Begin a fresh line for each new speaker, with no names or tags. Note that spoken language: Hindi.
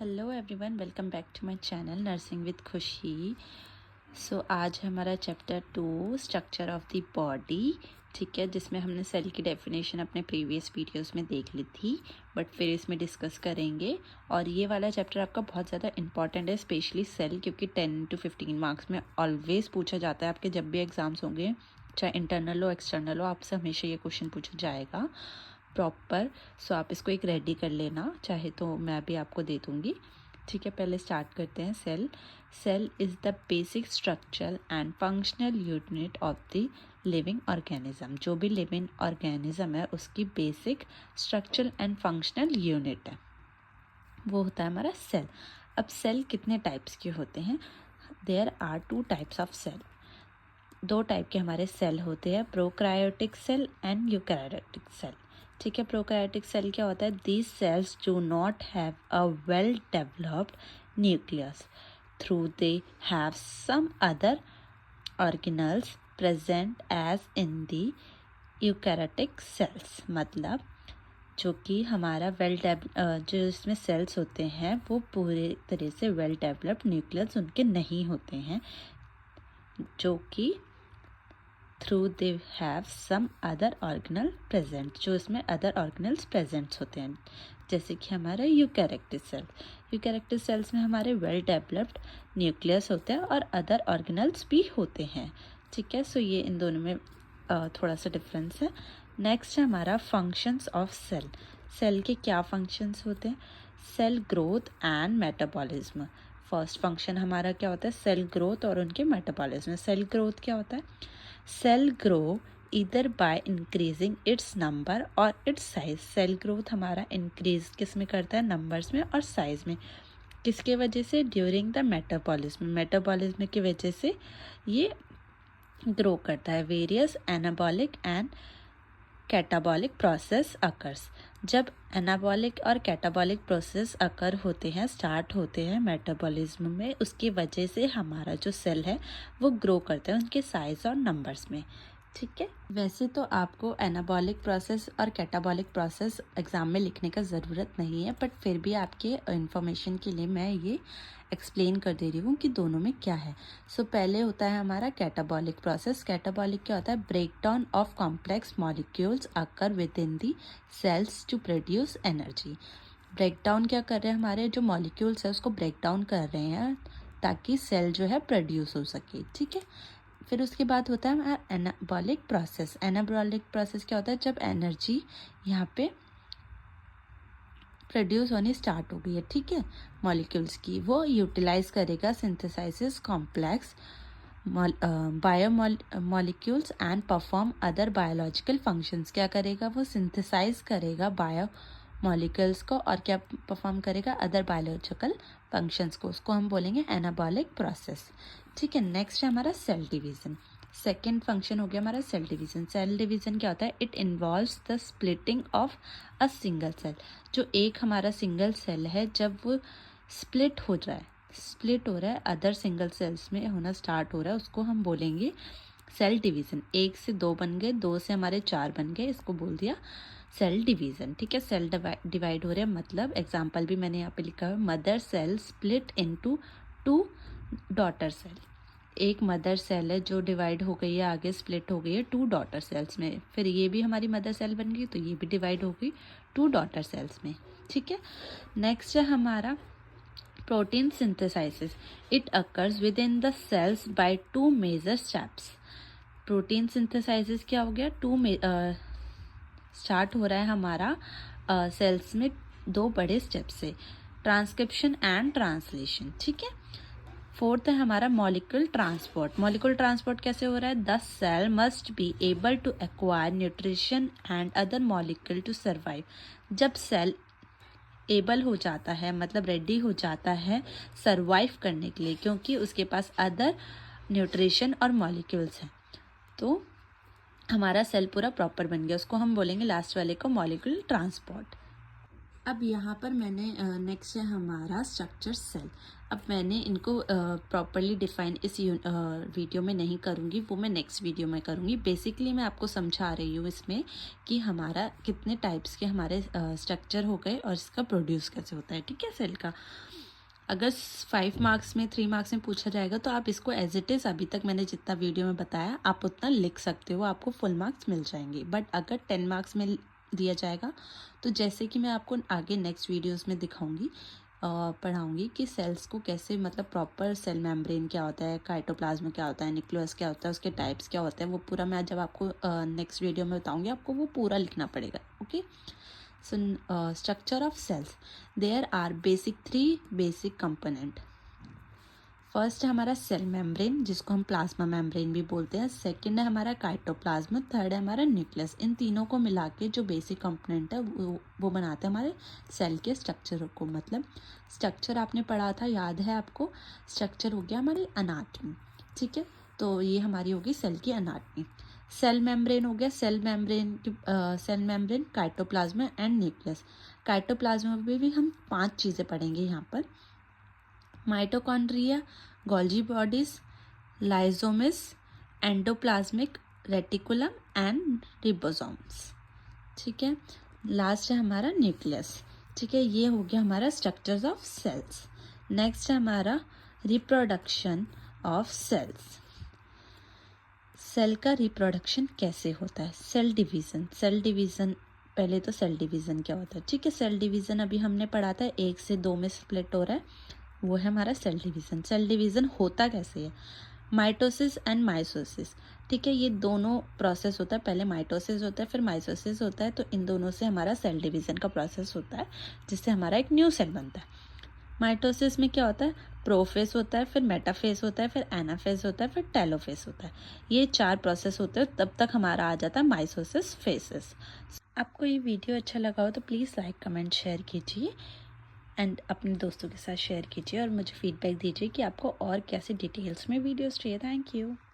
Hello everyone, welcome back to my channel nursing with Khushi. आज हमारा chapter 2 structure of the body, ठीक है, जिसमें हमने सेल की डेफिनेशन अपने प्रीवियस वीडियोस में देख ली थी, बट फिर इसमें डिस्कस करेंगे। और ये वाला चैप्टर आपका बहुत ज़्यादा इंपॉर्टेंट है, स्पेशली सेल, क्योंकि 10 to 15 मार्क्स में ऑलवेज पूछा जाता है। आपके जब भी एग्ज़ाम्स होंगे, चाहे इंटरनल हो एक्सटर्नल हो, आपसे हमेशा ये क्वेश्चन पूछा जाएगा प्रॉपर। आप इसको एक रेडी कर लेना, चाहे तो मैं भी आपको दे दूँगी, ठीक है। पहले स्टार्ट करते हैं। Cell is the basic structure and functional unit of the living organism. जो भी लिविंग ऑर्गेनिज्म है उसकी basic structure and functional unit है, वो होता है हमारा सेल। अब सेल कितने टाइप्स के होते हैं? There are 2 types of cell. 2 type के हमारे सेल होते हैं, prokaryotic cell and eukaryotic cell, ठीक है। प्रोकैरियोटिक सेल क्या होता है? These cells do not have a well developed nucleus, though they have some other organelles present as in the eukaryotic cells. मतलब जो कि हमारा जो इसमें सेल्स होते हैं वो पूरे तरह से वेल डेवलप्ड न्यूक्लियस उनके नहीं होते हैं, जो कि though they have some other organelle present, जो इसमें अदर ऑर्गेनल्स प्रेजेंट्स होते हैं, जैसे कि हमारा यूकैरियोटिक सेल। यूकैरियोटिक सेल्स में हमारे वेल डेवलप्ड न्यूक्लियस होते हैं और अदर ऑर्गेनल्स भी होते हैं, ठीक है। ये इन दोनों में थोड़ा सा डिफरेंस है। नेक्स्ट है हमारा फंक्शंस ऑफ सेल। सेल के क्या फंक्शंस होते हैं? Cell growth and metabolism. First function हमारा क्या होता है? सेल ग्रोथ और उनके मेटाबॉलिज्म। सेल ग्रोथ क्या होता है? सेल ग्रो इधर बाय इंक्रीजिंग इट्स नंबर और इट्स साइज। सेल ग्रोथ हमारा इंक्रीज किस में करता है? नंबर्स में और साइज में। किसके वजह से? During the metabolism. मेटाबॉलिज्म की वजह से ये ग्रो करता है। Various anabolic and catabolic process occurs. जब एनाबॉलिक और कैटाबॉलिक प्रोसेस अकर होते हैं, स्टार्ट होते हैं मेटाबॉलिज्म में, उसकी वजह से हमारा जो सेल है वो ग्रो करते हैं उनके साइज और नंबर्स में, ठीक है। वैसे तो आपको एनाबॉलिक प्रोसेस और कैटाबॉलिक प्रोसेस एग्ज़ाम में लिखने का ज़रूरत नहीं है, बट फिर भी आपके इंफॉर्मेशन के लिए मैं ये एक्सप्लेन कर दे रही हूँ कि दोनों में क्या है। पहले होता है हमारा कैटाबॉलिक प्रोसेस। कैटाबॉलिक क्या होता है? Breakdown of complex molecules occur within the cells to produce energy. Breakdown क्या कर रहे हैं? हमारे जो मॉलिक्यूल्स है उसको ब्रेकडाउन कर रहे हैं ताकि सेल जो है प्रोड्यूस हो सके, ठीक है। फिर उसके बाद होता है हमारा एनाबॉलिक प्रोसेस। एनाबॉलिक प्रोसेस क्या होता है? जब एनर्जी यहाँ पे प्रोड्यूस होनी स्टार्ट हो गई है, ठीक है, मॉलिक्यूल्स की, वो यूटिलाइज करेगा synthesis complex biomolecules and perform other biological functions. क्या करेगा? वो सिंथेसाइज करेगा बायो मॉलिक्यूल्स को और क्या परफॉर्म करेगा? अदर बायोलॉजिकल फंक्शंस को। उसको हम बोलेंगे एनाबॉलिक प्रोसेस, ठीक है। नेक्स्ट है हमारा सेल डिवीजन। सेकेंड फंक्शन हो गया हमारा सेल डिवीजन। सेल डिवीजन क्या होता है? It involves the splitting of a single cell. जो एक हमारा सिंगल सेल है, जब वो स्प्लिट हो रहा है अदर सिंगल सेल्स में होना स्टार्ट हो रहा है, उसको हम बोलेंगे सेल डिवीजन। 1 से 2 बन गए, 2 से हमारे 4 बन गए, इसको बोल दिया सेल डिवीजन, ठीक है। सेल डिवाइड हो रहे हैं, मतलब एग्जाम्पल भी मैंने यहाँ पे लिखा है, mother cell split into 2 daughter cell. एक मदर सेल है जो डिवाइड हो गई है, आगे स्प्लिट हो गई है 2 डॉटर सेल्स में। फिर ये भी हमारी मदर सेल बन गई, तो ये भी डिवाइड हो गई 2 डॉटर सेल्स में, ठीक है। नेक्स्ट है हमारा protein synthesis. It occurs within the cells by 2 major steps. Protein synthesis क्या हो गया? स्टार्ट हो रहा है हमारा सेल्स में 2 बड़े स्टेप से, ट्रांसक्रिप्शन एंड ट्रांसलेशन, ठीक है। फोर्थ है हमारा मॉलिक्यूल ट्रांसपोर्ट। मॉलिक्यूल ट्रांसपोर्ट कैसे हो रहा है? The cell must be able to acquire nutrition and other molecule to survive. जब सेल एबल हो जाता है, मतलब रेडी हो जाता है सर्वाइव करने के लिए, क्योंकि उसके पास अदर न्यूट्रिशन और मॉलिक्यूल्स हैं, तो हमारा सेल पूरा प्रॉपर बन गया। उसको हम बोलेंगे लास्ट वाले को मॉलिक्यूल ट्रांसपोर्ट। अब यहाँ पर मैंने नेक्स्ट है हमारा स्ट्रक्चर सेल। अब मैंने इनको प्रॉपरली डिफाइन इस वीडियो में नहीं करूँगी, वो मैं नेक्स्ट वीडियो में करूँगी। बेसिकली मैं आपको समझा रही हूँ इसमें कि हमारा कितने टाइप्स के हमारे स्ट्रक्चर हो गए और इसका प्रोड्यूस कैसे होता है, ठीक है, सेल का। अगर 5 मार्क्स में 3 मार्क्स में पूछा जाएगा तो आप इसको एज इट इज़ अभी तक मैंने जितना वीडियो में बताया आप उतना लिख सकते हो, आपको फुल मार्क्स मिल जाएंगे। बट अगर 10 मार्क्स में दिया जाएगा तो जैसे कि मैं आपको आगे नेक्स्ट वीडियोस में दिखाऊंगी, पढ़ाऊंगी कि सेल्स को कैसे, मतलब प्रॉपर सेल मेम्ब्रेन क्या होता है, साइटोप्लाज्म क्या होता है, न्यूक्लियस क्या होता है, उसके टाइप्स क्या होते हैं, वो पूरा मैं जब आपको नेक्स्ट वीडियो में बताऊंगी आपको वो पूरा लिखना पड़ेगा। Okay, so structure of cells, there are three basic component। First है हमारा सेल मेम्ब्रेन जिसको हम प्लाज्मा मेम्ब्रेन भी बोलते हैं, सेकंड है हमारा काइटोप्लाज्म, थर्ड है हमारा न्यूक्लियस। इन तीनों को मिला के जो बेसिक कंपोनेंट है वो बनाते हैं हमारे सेल के स्ट्रक्चर को। मतलब स्ट्रक्चर आपने पढ़ा था, याद है आपको, स्ट्रक्चर हो गया हमारी अनाटमी, ठीक है। तो ये हमारी होगी सेल की अनाटमी। सेल मेम्ब्रेन हो गया, cell membrane cytoplasm and nucleus. Cytoplasm में भी हम 5 चीज़ें पढ़ेंगे यहाँ पर, mitochondria, Golgi bodies, lysosomes, endoplasmic reticulum and ribosomes, ठीक है। लास्ट है हमारा न्यूक्लियस, ठीक है। ये हो गया हमारा स्ट्रक्चर्स ऑफ सेल्स। नेक्स्ट है हमारा रिप्रोडक्शन ऑफ सेल्स। सेल का रिप्रोडक्शन कैसे होता है, सेल डिवीज़न। सेल डिवीज़न, पहले तो सेल डिवीज़न क्या होता है, ठीक है। सेल डिवीज़न अभी हमने पढ़ा था, 1 से 2 में स्प्लिट हो रहा है, वो है हमारा सेल डिवीज़न। सेल डिवीज़न होता कैसे है, माइटोसिस एंड माइसोसिस, ठीक है। ये दोनों प्रोसेस होता है, पहले माइटोसिस होता है फिर माइसोसिस होता है, तो इन दोनों से हमारा सेल डिवीज़न का प्रोसेस होता है जिससे हमारा एक न्यू सेल बनता है। माइटोसिस में क्या होता है, प्रोफेस होता है, फिर मेटाफेस होता है, फिर एनाफेस होता है, फिर टेलोफेस होता है। ये 4 प्रोसेस होते हैं, तब तक हमारा आ जाता है माइसोसिस फेसेस। आपको ये वीडियो अच्छा लगा हो तो प्लीज़ लाइक कमेंट शेयर कीजिए एंड अपने दोस्तों के साथ शेयर कीजिए और मुझे फीडबैक दीजिए कि आपको और कैसे डिटेल्स में वीडियोस चाहिए। Thank you.